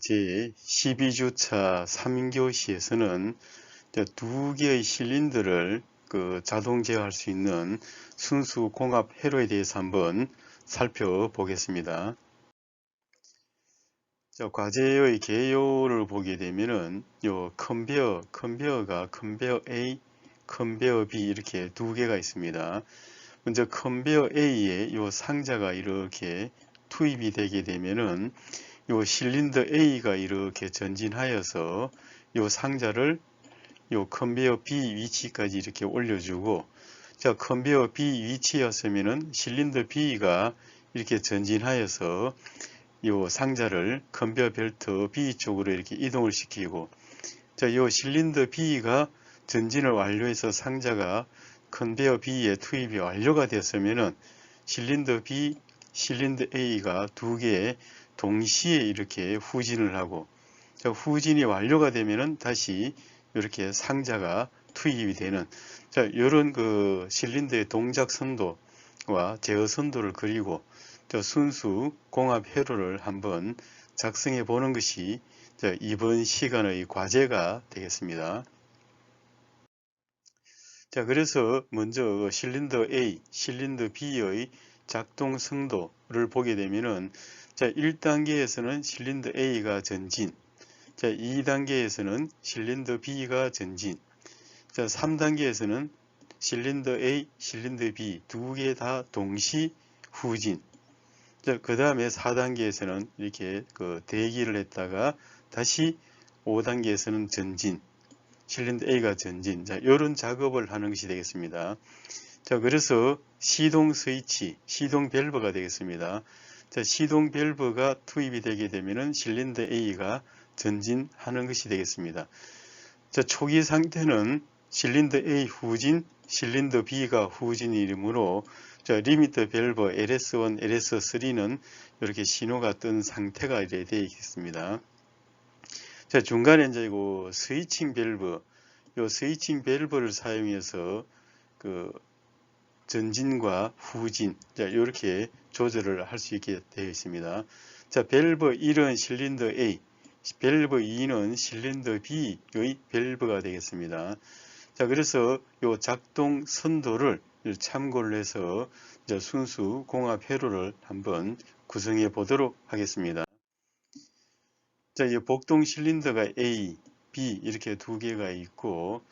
제 12주차 3교시에서는 두 개의 실린더를 자동 제어할 수 있는 순수 공합 회로에 대해서 한번 살펴보겠습니다. 과제의 개요를 보게 되면은 컨베어가 컨베어 A, 컨베어 B 이렇게 두 개가 있습니다. 먼저 컨베어 A에 상자가 이렇게 투입이 되게 되면은 실린더 A가 이렇게 전진하여서 상자를 컨베어 B 위치까지 이렇게 올려주고, 컨베어 B 위치였으면은 실린더 B가 이렇게 전진하여서 상자를 컨베어 벨트 B 쪽으로 이렇게 이동을 시키고, 실린더 B가 전진을 완료해서 상자가 컨베어 B에 투입이 완료가 됐으면은 실린더 B, 실린더 A가 두 개의 동시에 이렇게 후진을 하고, 후진이 완료가 되면은 다시 이렇게 상자가 투입이 되는 이런 실린더의 동작 선도와 제어 선도를 그리고 순수 공합 회로를 한번 작성해 보는 것이 이번 시간의 과제가 되겠습니다. 그래서 먼저 실린더 A, 실린더 B의 작동 성도를 보게 되면은 1단계에서는 실린더 A가 전진, 2단계에서는 실린더 B가 전진, 3단계에서는 실린더 A, 실린더 B 두 개 다 동시 후진, 그 다음에 4단계에서는 이렇게 대기를 했다가 다시 5단계에서는 전진, 실린더 A가 전진, 이런 작업을 하는 것이 되겠습니다. 그래서 시동 스위치, 시동 밸브가 되겠습니다. 시동 밸브가 투입이 되게 되면은 실린더 A가 전진하는 것이 되겠습니다. 초기 상태는 실린더 A 후진, 실린더 B가 후진이므로 리미터 밸브 LS1, LS3는 이렇게 신호가 뜬 상태가 되어 있겠습니다. 중간에 이제 스위칭 밸브, 스위칭 밸브를 사용해서 전진과 후진 이렇게 조절을 할 수 있게 되어 있습니다. 밸브 1은 실린더 A, 밸브 2는 실린더 B의 밸브가 되겠습니다. 그래서 이 작동 선도를 참고를 해서 순수 공합 회로를 한번 구성해 보도록 하겠습니다. 이 복동 실린더가 A, B 이렇게 두 개가 있고,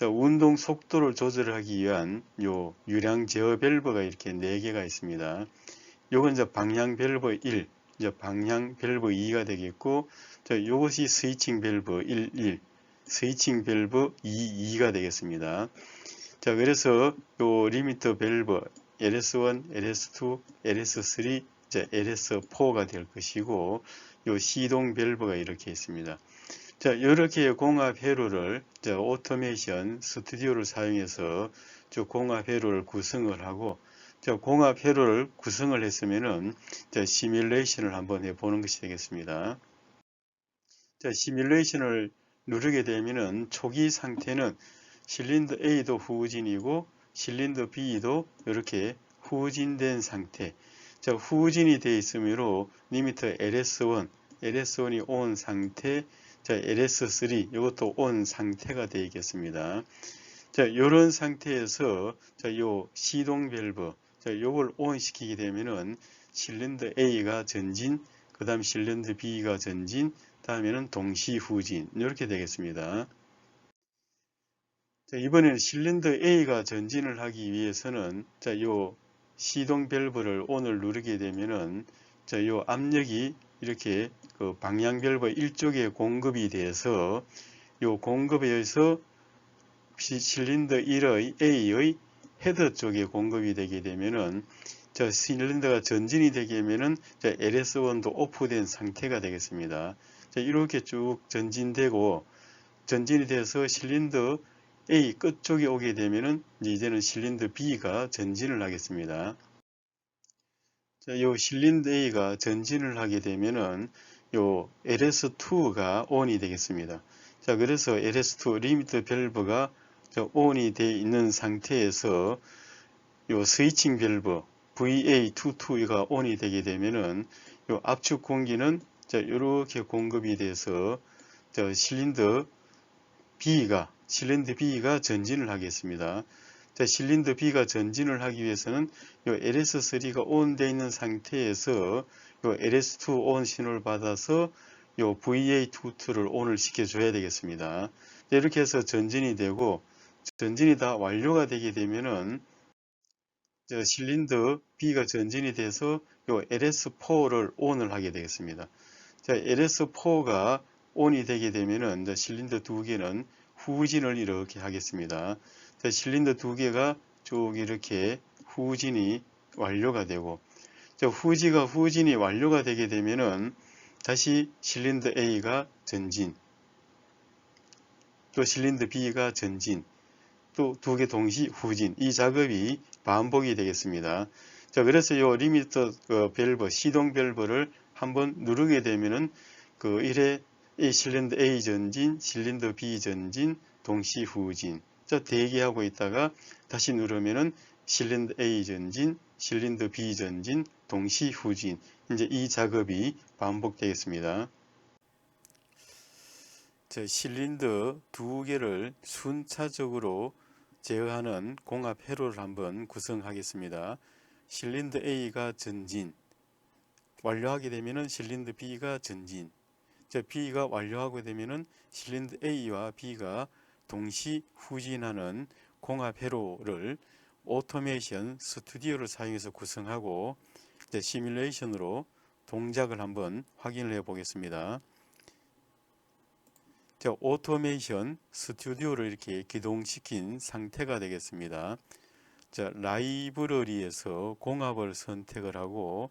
운동 속도를 조절하기 위한 유량 제어 밸브가 이렇게 4개가 있습니다. 요건 방향 밸브 1, 방향 밸브 2가 되겠고, 요것이 스위칭 밸브 1, 스위칭 밸브 2가 되겠습니다. 그래서 요 리미터 밸브 LS1, LS2, LS3, LS4가 될 것이고, 요 시동 밸브가 이렇게 있습니다. 이렇게 공합 회로를 오토메이션 스튜디오를 사용해서 공합 회로를 구성을 하고, 공합 회로를 구성을 했으면은 시뮬레이션을 한번 해보는 것이 되겠습니다. 시뮬레이션을 누르게 되면은 초기 상태는 실린더 A도 후진이고 실린더 B도 이렇게 후진된 상태, 후진이 되어 있으므로 리미터 LS1, LS1이 온 상태, LS3 이것도 온 상태가 되겠습니다. 이런 상태에서 요 시동 밸브 요걸 온 시키게 되면은 실린더 A가 전진, 그 다음 실린더 B가 전진, 다음에는 동시 후진 이렇게 되겠습니다. 이번에는 실린더 A가 전진을 하기 위해서는 요 시동 밸브를 ON을 누르게 되면은 요 압력이 이렇게 방향 밸브 1쪽에 공급이 돼서 요 공급에 의해서 실린더 1의 A의 헤더 쪽에 공급이 되게 되면은 실린더가 전진이 되게 되면은 LS1도 오프된 상태가 되겠습니다. 이렇게 쭉 전진되고, 전진이 돼서 실린더 A 끝쪽에 오게 되면은 이제는 실린더 B가 전진을 하겠습니다. 요 실린더 A가 전진을 하게 되면은 요 LS2가 ON이 되겠습니다. 그래서 LS2 리미터 밸브가 ON이 되어 있는 상태에서 요 스위칭 밸브 VA22가 ON이 되게 되면은 요 압축 공기는 자, 이렇게 공급이 돼서 실린더 B가 전진을 하겠습니다. 자, 실린더 B가 전진을 하기 위해서는 요 LS3가 온 되어 있는 상태에서 요 LS2 온 신호를 받아서 요 VA22를 온을 시켜줘야 되겠습니다. 자, 이렇게 해서 전진이 되고, 전진이 다 완료가 되게 되면은 실린더 B가 전진이 돼서 요 LS4를 온을 하게 되겠습니다. 자, LS4가 온이 되게 되면은 실린더 두 개는 후진을 이렇게 하겠습니다. 자, 실린더 두 개가 쭉 이렇게 후진이 완료가 되고, 자, 후진이 완료가 되게 되면은 다시 실린더 A가 전진, 또 실린더 B가 전진, 또 두 개 동시 후진, 이 작업이 반복이 되겠습니다. 자, 그래서 이 리미터 밸브, 시동 밸브를 한번 누르게 되면은 이 실린더 A 전진, 실린더 B 전진, 동시 후진. 자, 대기하고 있다가 다시 누르면은 실린더 A 전진, 실린더 B 전진, 동시 후진. 이제 이 작업이 반복되겠습니다. 자, 실린더 두 개를 순차적으로 제어하는 공합 회로를 한번 구성하겠습니다. 실린더 A가 전진, 완료하게 되면은 실린더 B가 전진. 자, B가 완료하게 되면은 실린더 A와 B가 동시 후진하는 공합 회로를 오토메이션 스튜디오를 사용해서 구성하고 시뮬레이션으로 동작을 한번 확인을 해 보겠습니다. 자, 오토메이션 스튜디오를 이렇게 기동시킨 상태가 되겠습니다. 자, 라이브러리에서 공합을 선택을 하고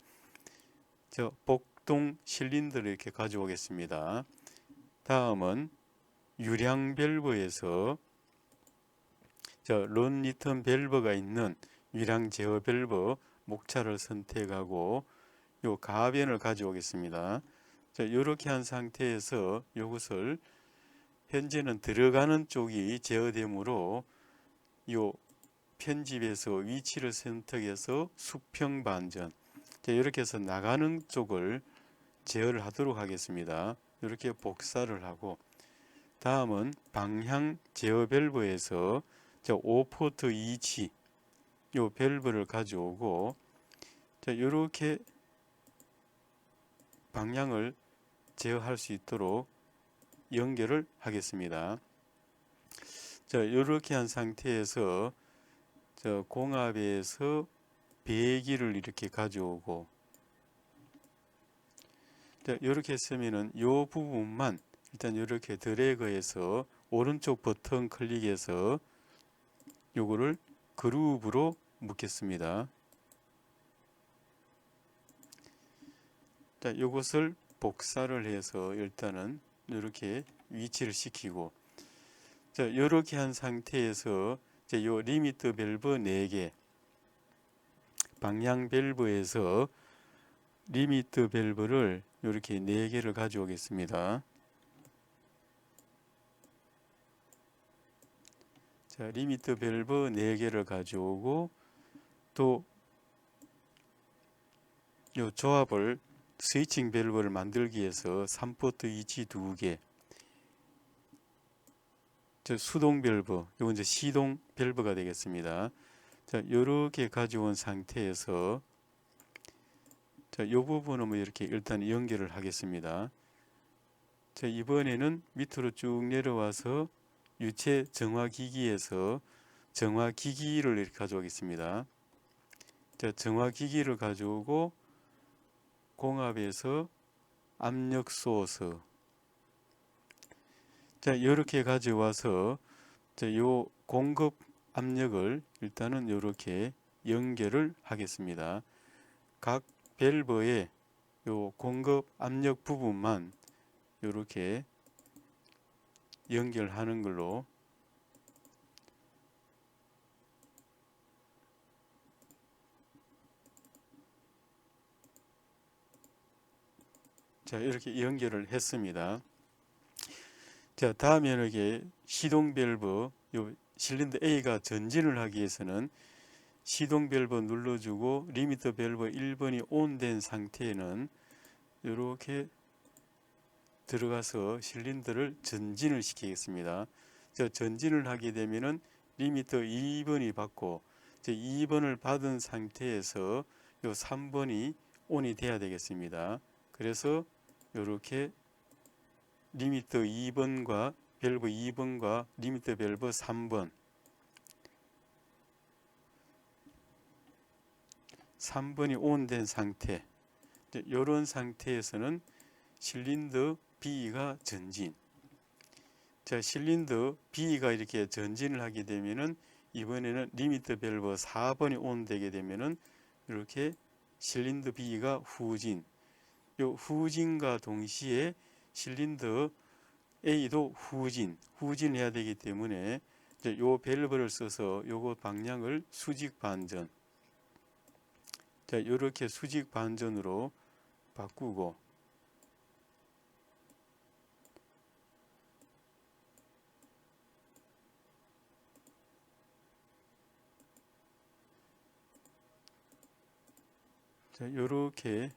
복동 실린더를 이렇게 가져오겠습니다. 다음은 유량 밸브에서 런 리턴 밸브가 있는 유량 제어 밸브 목차를 선택하고 요 가변을 가져오겠습니다. 자, 이렇게 한 상태에서 이것을 현재는 들어가는 쪽이 제어되므로 요 편집에서 위치를 선택해서 수평 반전, 자, 이렇게 해서 나가는 쪽을 제어를 하도록 하겠습니다. 이렇게 복사를 하고, 다음은 방향 제어 밸브에서 5포트 2치 요 밸브를 가져오고, 자, 이렇게 방향을 제어할 수 있도록 연결을 하겠습니다. 자, 이렇게 한 상태에서 공합에서 배기를 이렇게 가져오고, 자, 이렇게 했으면은 이 부분만 일단 이렇게 드래그해서 오른쪽 버튼 클릭해서 요거를 그루브로 묶겠습니다. 자, 요것을 복사를 해서 일단은 이렇게 위치를 시키고, 자, 이렇게 한 상태에서 이제 요 리미트 밸브 4개, 방향 밸브에서 리미트 밸브를 이렇게 4개를 가져오겠습니다. 자, 리미트 밸브 4개를 가져오고, 또 요 조합을 스위칭 밸브를 만들기 위해서 3포트 위치 2개, 수동 밸브, 요건 이제 시동 밸브가 되겠습니다. 자, 요렇게 가져온 상태에서 자, 요 부분은 뭐 이렇게 일단 연결을 하겠습니다. 자, 이번에는 밑으로 쭉 내려와서 유체 정화기기에서 정화기기를 이렇게 가져오겠습니다. 자, 정화기기를 가져오고 공합에서 압력 소스, 자, 이렇게 가져와서 요 공급 압력을 일단은 이렇게 연결을 하겠습니다. 각 밸브의 요 공급 압력 부분만 이렇게 연결하는 걸로, 자, 이렇게 연결을 했습니다. 자, 다음에 이렇게 시동 밸브, 요 실린더 A가 전진을 하기 위해서는 시동 밸브 눌러주고 리미터 밸브 1번이 온 된 상태에는 이렇게 들어가서 실린더를 전진을 시키겠습니다. 전진을 하게 되면은 리미터 2번이 받고 2번을 받은 상태에서 요 3번이 온이 돼야 되겠습니다. 그래서 이렇게 리미터 2번과 밸브 2번과 리미터 밸브 3번이 온된 상태, 이런 상태에서는 실린더 B가 전진. 실린더 B가 이렇게 전진을 하게 되면은 이번에는 리미터 밸브 4번이 온되게 되면은 이렇게 실린더 B가 후진. 요 후진과 동시에 실린더 A도 후진해야 되기 때문에 요 밸브를 써서 요거 방향을 수직 반전. 이렇게 수직 반전으로 바꾸고 이렇게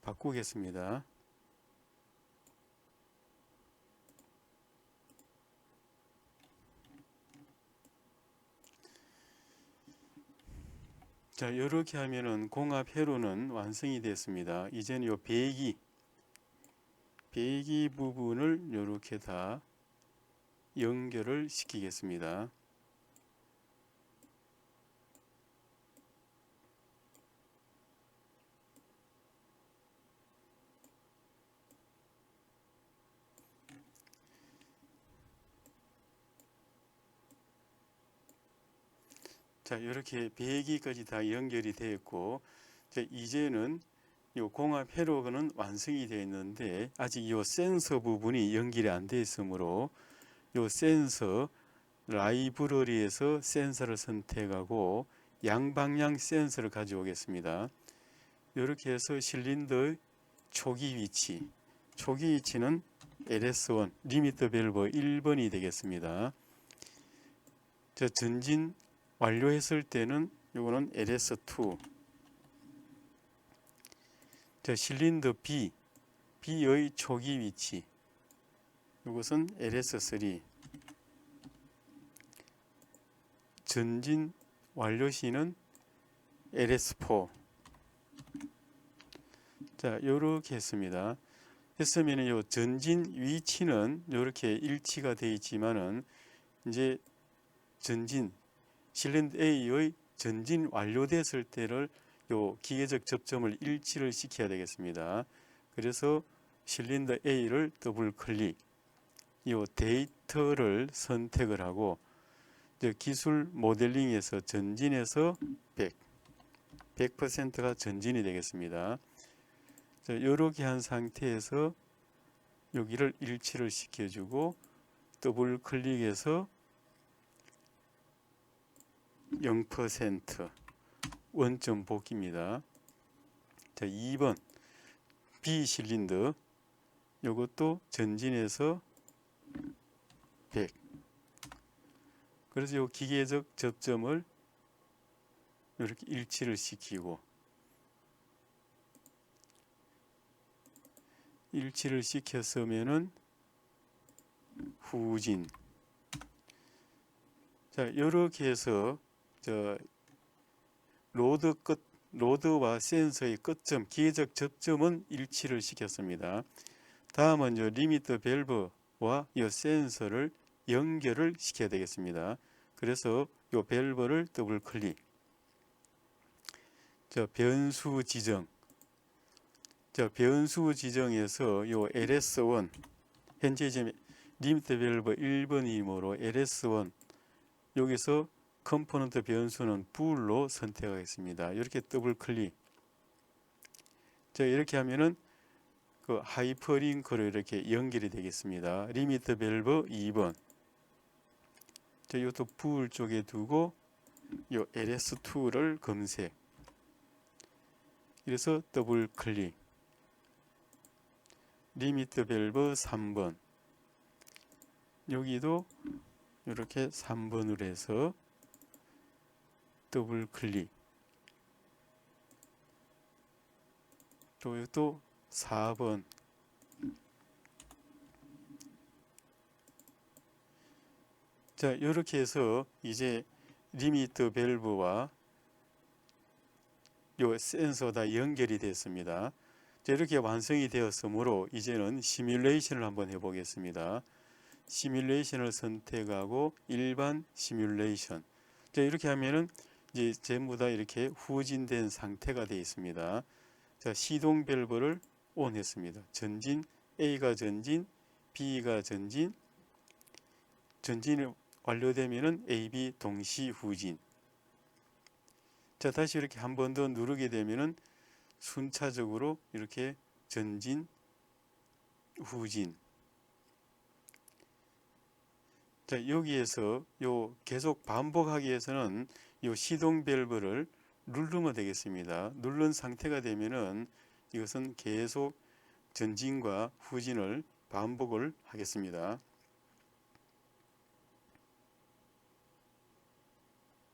바꾸겠습니다. 이렇게 하면은 공합 회로는 완성이 됐습니다. 이제는 요 배기 부분을 이렇게 다 연결을 시키겠습니다. 이렇게 배기까지 다 연결이 되었고, 이제는 이 공합 회로는 완성이 되어 있는데 아직 이 센서 부분이 연결이 안 되어 있으므로 이 센서 라이브러리에서 센서를 선택하고 양방향 센서를 가져오겠습니다. 이렇게 해서 실린더 초기 위치는 LS1 리미터 밸브 1번이 되겠습니다. 전진 완료했을 때는 이거는 LS2. 실린더 B의 초기 위치, 이것은 LS3. 전진 완료 시는 LS4. 이렇게 했습니다. 했으면 요 전진 위치는 이렇게 일치가 되어 있지만은 이제 실린더 A의 전진 완료됐을 때를 요 기계적 접점을 일치를 시켜야 되겠습니다. 그래서 실린더 A를 더블 클릭, 요 데이터를 선택을 하고 기술 모델링에서 전진해서 100%가 전진이 되겠습니다. 이렇게 한 상태에서 여기를 일치를 시켜주고 더블 클릭해서 0% 원점 복귀입니다. 2번 B 실린더, 이것도 전진해서 100. 그래서 이 기계적 접점을 이렇게 일치를 시키고 일치를 시켰으면은 후진. 이렇게 해서 로드와 센서의 끝점, 기계적 접점은 일치를 시켰습니다. 다음은 리미터 밸브와 이 센서를 연결을 시켜야 되겠습니다. 그래서 이 밸브를 더블 클릭. 변수 지정. 변수 지정에서 이 LS1, 현재 지금 리미터 밸브 1번이므로 LS1, 여기서 컴포넌트 변수는 bool로 선택하겠습니다. 이렇게 더블 클릭. 이렇게 하면은 그 하이퍼링크로 이렇게 연결이 되겠습니다. 리미터 밸브 2번. 이것도 bool 쪽에 두고 이 LS2를 검색. 그래서 더블 클릭. 리미터 밸브 3번. 여기도 이렇게 3번으로 해서 더블 클릭. 또 4번. 자, 이렇게 해서 이제 리미트 밸브와 요 센서 다 연결이 됐습니다. 자, 이렇게 완성이 되었으므로 이제는 시뮬레이션을 한번 해보겠습니다. 시뮬레이션을 선택하고 일반 시뮬레이션. 자, 이렇게 하면은 이제 전부 다 이렇게 후진된 상태가 되어 있습니다. 자, 시동 밸브를 ON 했습니다. 전진, A가 전진, B가 전진, 전진이 완료되면은 A, B 동시 후진. 자, 다시 이렇게 한 번 더 누르게 되면은 순차적으로 이렇게 전진, 후진. 자, 여기에서 요 계속 반복하기 위해서는 요 시동 밸브를 누르면 되겠습니다. 누른 상태가 되면은 이것은 계속 전진과 후진을 반복을 하겠습니다.